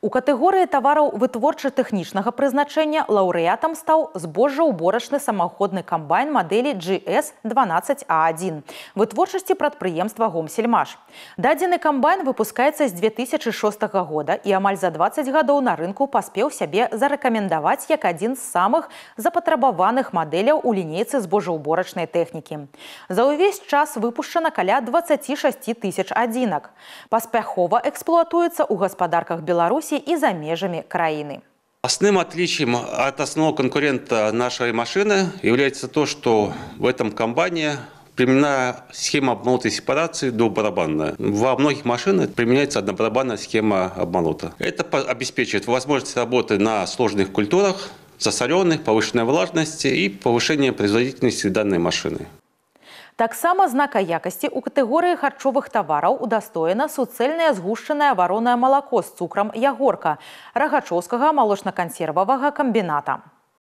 У катэгорыі тавараў вытворча-тэхнічнага прызначэння лаўрэатам стаў збожжаўборачны самаходны камбайн мадэлі GS12A1 вытворчасці прадпрыемства «Гомсельмаш». Дадзены камбайн выпускаецца з 2006 года і амаль за 20 гадоў на рынку паспеў сябе зарэкамендаваць як адзін з самых запатрабаваных мадэляў у лінейцы збожжаўборачнай тэхнікі. За ўвесь час выпушчана каля 26 тысяч адзінак. Паспяхова эксплуатуецца ў гаспадарках Беларусі и за межами краины. Основным отличием от основного конкурента нашей машины является то, что в этом комбайне применена схема обмолотой сепарации двухбарабанная. Во многих машинах применяется однобарабанная схема обмолота. Это обеспечивает возможность работы на сложных культурах, засоленных, повышенной влажности и повышение производительности данной машины. Таксама знака якасці ў катэгорыі харчовых тавараў удастоена суцэльнае згушчанае варонае малако з цукрам «Ягорка» Рагачоўскага малочна-кансервавага камбіната.